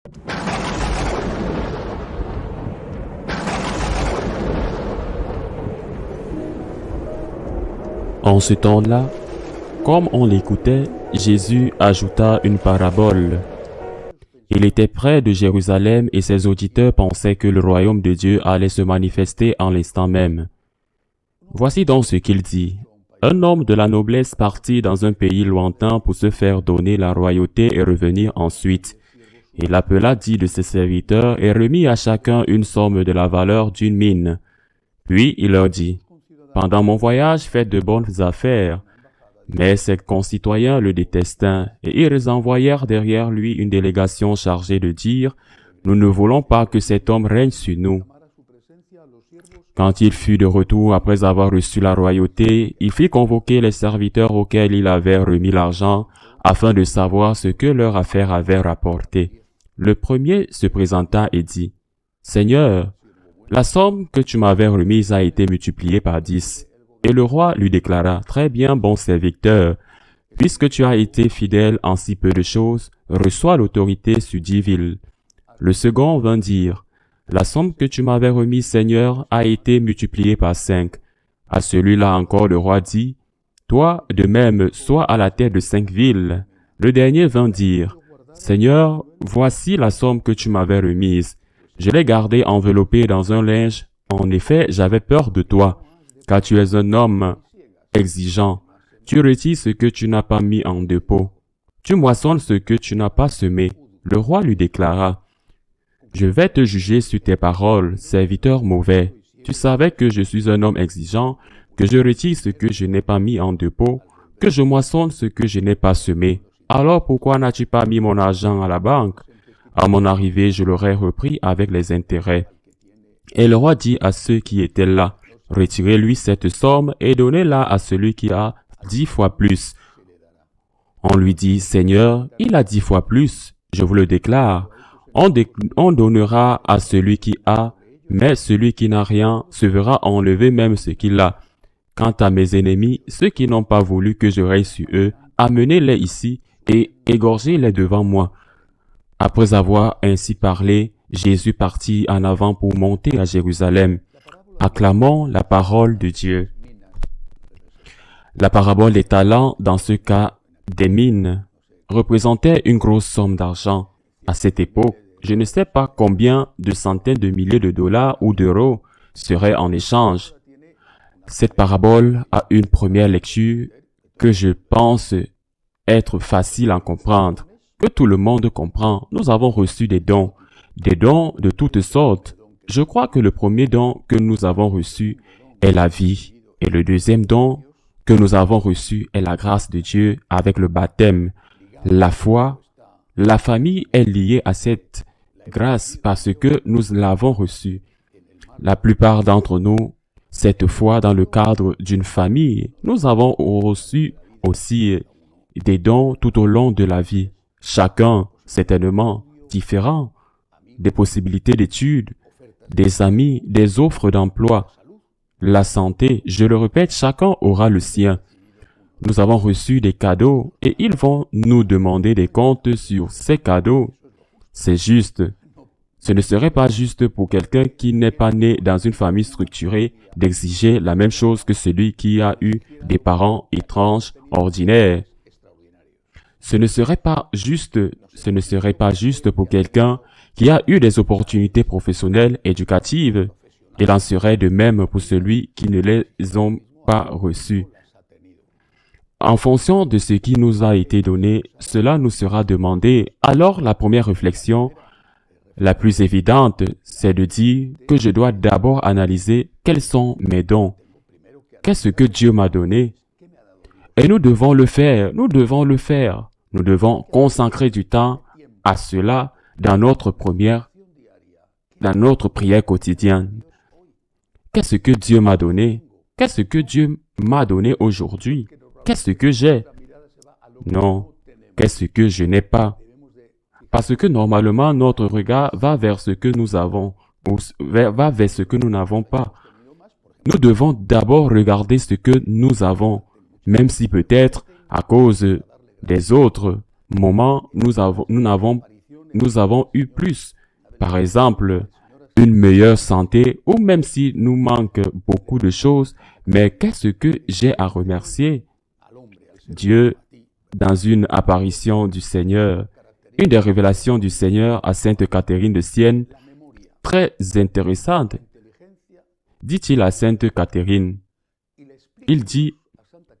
En ce temps-là, comme on l'écoutait, Jésus ajouta une parabole. Il était près de Jérusalem et ses auditeurs pensaient que le royaume de Dieu allait se manifester en l'instant même. Voici donc ce qu'il dit. Un homme de la noblesse partit dans un pays lointain pour se faire donner la royauté et revenir ensuite. Il appela 10 de ses serviteurs et remit à chacun une somme de la valeur d'une mine. Puis il leur dit, « Pendant mon voyage, faites de bonnes affaires. » Mais ses concitoyens le détestèrent et ils envoyèrent derrière lui une délégation chargée de dire, « Nous ne voulons pas que cet homme règne sur nous. » Quand il fut de retour après avoir reçu la royauté, il fit convoquer les serviteurs auxquels il avait remis l'argent afin de savoir ce que leur affaire avait rapporté. Le premier se présenta et dit, « Seigneur, la somme que tu m'avais remise a été multipliée par 10. » Et le roi lui déclara, « Très bien, bon serviteur, puisque tu as été fidèle en si peu de choses, reçois l'autorité sur 10 villes. » Le second vint dire, « La somme que tu m'avais remise, Seigneur, a été multipliée par 5. » À celui-là encore le roi dit, « Toi, de même, sois à la tête de 5 villes. » Le dernier vint dire, « Seigneur, voici la somme que tu m'avais remise. Je l'ai gardée enveloppée dans un linge. En effet, j'avais peur de toi, car tu es un homme exigeant. Tu retires ce que tu n'as pas mis en dépôt. Tu moissonnes ce que tu n'as pas semé. » Le roi lui déclara, « Je vais te juger sur tes paroles, serviteur mauvais. Tu savais que je suis un homme exigeant, que je retire ce que je n'ai pas mis en dépôt, que je moissonne ce que je n'ai pas semé. Alors pourquoi n'as-tu pas mis mon argent à la banque? À mon arrivée, je l'aurais repris avec les intérêts. » Et le roi dit à ceux qui étaient là, « Retirez-lui cette somme et donnez-la à celui qui a 10 fois plus. » On lui dit, « Seigneur, il a 10 fois plus. Je vous le déclare. On donnera à celui qui a, mais celui qui n'a rien se verra enlever même ce qu'il a. Quant à mes ennemis, ceux qui n'ont pas voulu que je règne sur eux, amenez-les ici et égorgez-les devant moi. » Après avoir ainsi parlé, Jésus partit en avant pour monter à Jérusalem. Acclamons la parole de Dieu. La parabole des talents, dans ce cas des mines, représentait une grosse somme d'argent. À cette époque, je ne sais pas combien de centaines de milliers de dollars ou d'euros seraient en échange. Cette parabole a une première lecture que je pense être facile à comprendre, que tout le monde comprend. Nous avons reçu des dons de toutes sortes. Je crois que le premier don que nous avons reçu est la vie, et le deuxième don que nous avons reçu est la grâce de Dieu avec le baptême. La foi, la famille est liée à cette grâce parce que nous l'avons reçue. La plupart d'entre nous, cette foi dans le cadre d'une famille, nous avons reçu aussi des dons tout au long de la vie. Chacun, certainement, différent, des possibilités d'études, des amis, des offres d'emploi, la santé, je le répète, chacun aura le sien. Nous avons reçu des cadeaux et ils vont nous demander des comptes sur ces cadeaux. C'est juste. Ce ne serait pas juste pour quelqu'un qui n'est pas né dans une famille structurée d'exiger la même chose que celui qui a eu des parents étranges, ordinaires. Ce ne serait pas juste pour quelqu'un qui a eu des opportunités professionnelles éducatives. Il en serait de même pour celui qui ne les ont pas reçues. En fonction de ce qui nous a été donné, cela nous sera demandé. Alors la première réflexion, la plus évidente, c'est de dire que je dois d'abord analyser quels sont mes dons. Qu'est-ce que Dieu m'a donné? Et nous devons le faire. Nous devons consacrer du temps à cela dans notre prière quotidienne. Qu'est-ce que Dieu m'a donné? Qu'est-ce que Dieu m'a donné aujourd'hui? Qu'est-ce que j'ai? Non, qu'est-ce que je n'ai pas? Parce que normalement, notre regard va vers ce que nous avons, ou va vers ce que nous n'avons pas. Nous devons d'abord regarder ce que nous avons, même si peut-être, à cause des autres moments, nous n'avons nous avons eu plus. Par exemple, une meilleure santé ou même s'il nous manque beaucoup de choses, mais qu'est-ce que j'ai à remercier? Dieu, dans une apparition du Seigneur, une des révélations du Seigneur à Sainte Catherine de Sienne, très intéressante, dit-il à Sainte Catherine, il dit,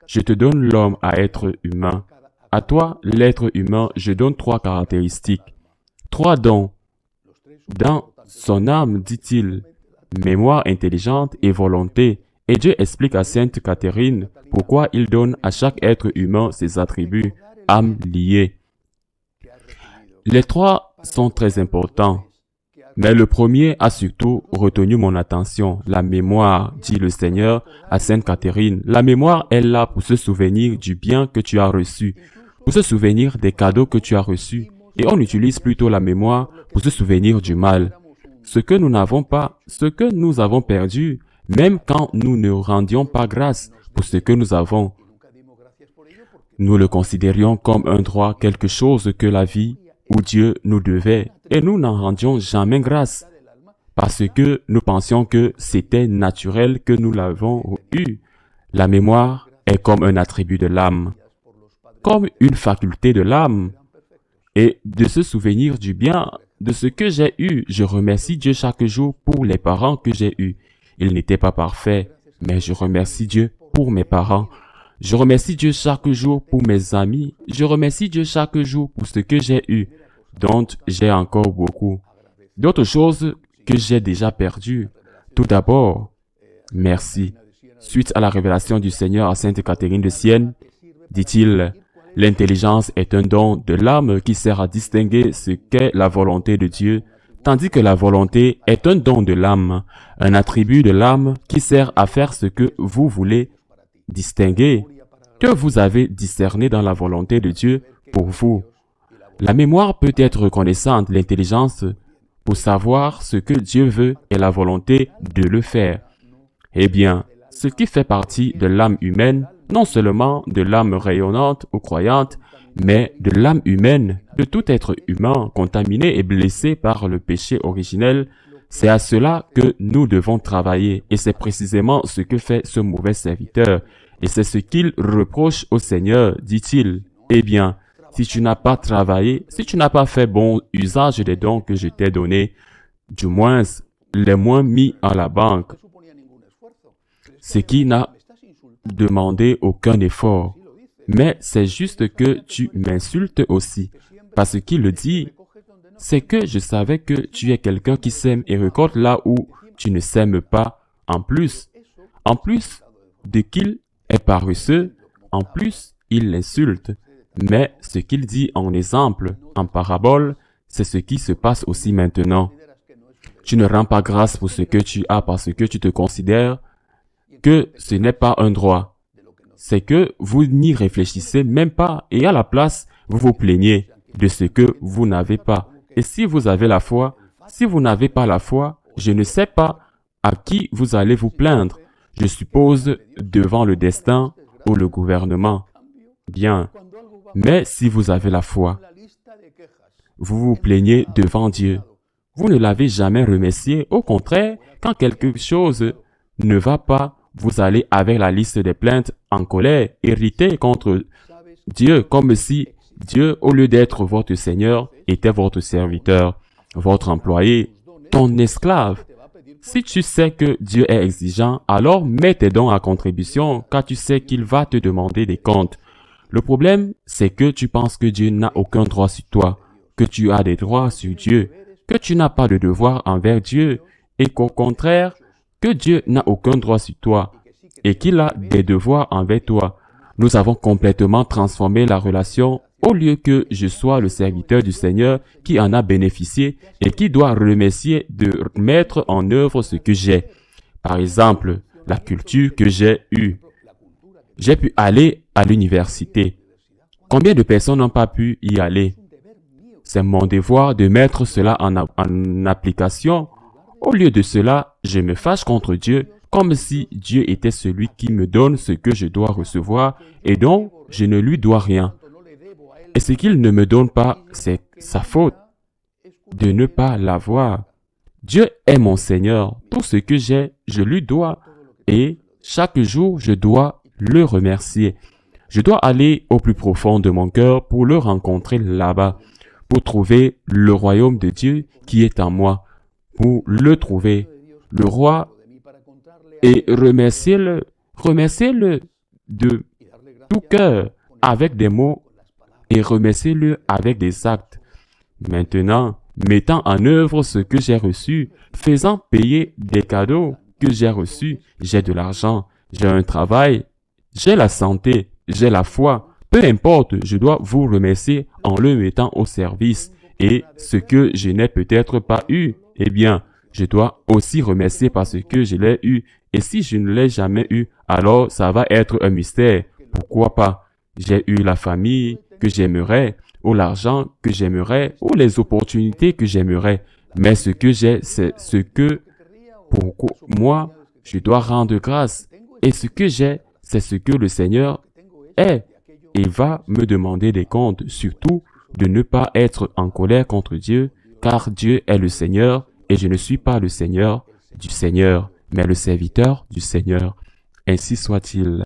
je te donne l'homme à être humain. À toi, l'être humain, je donne 3 caractéristiques, 3 dons. Dans son âme, dit-il, mémoire intelligente et volonté. Et Dieu explique à Sainte Catherine pourquoi il donne à chaque être humain ses attributs, âme liée. Les 3 sont très importants, mais le premier a surtout retenu mon attention. La mémoire, dit le Seigneur à Sainte Catherine. La mémoire est là pour se souvenir du bien que tu as reçu, pour se souvenir des cadeaux que tu as reçus. Et on utilise plutôt la mémoire pour se souvenir du mal. Ce que nous n'avons pas, ce que nous avons perdu, même quand nous ne rendions pas grâce pour ce que nous avons. Nous le considérions comme un droit, quelque chose que la vie ou Dieu nous devait, et nous n'en rendions jamais grâce, parce que nous pensions que c'était naturel que nous l'avons eu. La mémoire est comme un attribut de l'âme, comme une faculté de l'âme, et de se souvenir du bien, de ce que j'ai eu. Je remercie Dieu chaque jour pour les parents que j'ai eus. Ils n'étaient pas parfaits, mais je remercie Dieu pour mes parents. Je remercie Dieu chaque jour pour mes amis. Je remercie Dieu chaque jour pour ce que j'ai eu, dont j'ai encore beaucoup. D'autres choses que j'ai déjà perdues. Tout d'abord, merci. Suite à la révélation du Seigneur à Sainte Catherine de Sienne, dit-il, l'intelligence est un don de l'âme qui sert à distinguer ce qu'est la volonté de Dieu, tandis que la volonté est un don de l'âme, un attribut de l'âme qui sert à faire ce que vous voulez distinguer, que vous avez discerné dans la volonté de Dieu pour vous. La mémoire peut être reconnaissante, l'intelligence, pour savoir ce que Dieu veut et la volonté de le faire. Eh bien, ce qui fait partie de l'âme humaine, non seulement de l'âme rayonnante ou croyante, mais de l'âme humaine, de tout être humain contaminé et blessé par le péché originel, c'est à cela que nous devons travailler, et c'est précisément ce que fait ce mauvais serviteur, et c'est ce qu'il reproche au Seigneur, dit-il. Eh bien, si tu n'as pas travaillé, si tu n'as pas fait bon usage des dons que je t'ai donnés, du moins les moins mis à la banque, ce qui n'a demandé aucun effort. Mais c'est juste que tu m'insultes aussi, parce qu'il le dit, c'est que je savais que tu es quelqu'un qui sème et récolte là où tu ne sèmes pas. En plus de qu'il est paresseux, en plus, il l'insulte. Mais ce qu'il dit en exemple, en parabole, c'est ce qui se passe aussi maintenant. Tu ne rends pas grâce pour ce que tu as parce que tu te considères que ce n'est pas un droit. C'est que vous n'y réfléchissez même pas et à la place, vous vous plaignez de ce que vous n'avez pas. Et si vous avez la foi, si vous n'avez pas la foi, je ne sais pas à qui vous allez vous plaindre. Je suppose devant le destin ou le gouvernement. Bien. Mais si vous avez la foi, vous vous plaignez devant Dieu. Vous ne l'avez jamais remercié. Au contraire, quand quelque chose ne va pas, vous allez avec la liste des plaintes en colère, irrité contre Dieu, comme si Dieu, au lieu d'être votre Seigneur, était votre serviteur, votre employé, ton esclave. Si tu sais que Dieu est exigeant, alors mets tes dons à contribution, car tu sais qu'il va te demander des comptes. Le problème, c'est que tu penses que Dieu n'a aucun droit sur toi, que tu as des droits sur Dieu, que tu n'as pas de devoir envers Dieu, et qu'au contraire, que Dieu n'a aucun droit sur toi, et qu'il a des devoirs envers toi. Nous avons complètement transformé la relation au lieu que je sois le serviteur du Seigneur qui en a bénéficié et qui doit remercier de mettre en œuvre ce que j'ai. Par exemple, la culture que j'ai eue. J'ai pu aller à l'université. Combien de personnes n'ont pas pu y aller? C'est mon devoir de mettre cela en application. Au lieu de cela, je me fâche contre Dieu comme si Dieu était celui qui me donne ce que je dois recevoir et dont je ne lui dois rien. Et ce qu'il ne me donne pas, c'est sa faute. de ne pas l'avoir. Dieu est mon Seigneur. Tout ce que j'ai, je lui dois. Et chaque jour, je dois le remercier. Je dois aller au plus profond de mon cœur pour le rencontrer là-bas, pour trouver le royaume de Dieu qui est en moi, pour le trouver, le roi, et remercier-le de tout cœur, avec des mots, et remercier-le avec des actes. Maintenant, mettant en œuvre ce que j'ai reçu, faisant payer des cadeaux que j'ai reçus, j'ai de l'argent, j'ai un travail, j'ai la santé, j'ai la foi. Peu importe, je dois vous remercier en le mettant au service. Et ce que je n'ai peut-être pas eu, eh bien, je dois aussi remercier parce que je l'ai eu. Et si je ne l'ai jamais eu, alors ça va être un mystère. Pourquoi pas? J'ai eu la famille que j'aimerais, ou l'argent que j'aimerais, ou les opportunités que j'aimerais. Mais ce que j'ai, c'est ce que, pour moi, je dois rendre grâce. Et ce que j'ai, c'est ce que le Seigneur est. Et va me demander des comptes, surtout de ne pas être en colère contre Dieu, car Dieu est le Seigneur, et je ne suis pas le Seigneur du Seigneur, mais le serviteur du Seigneur. Ainsi soit-il.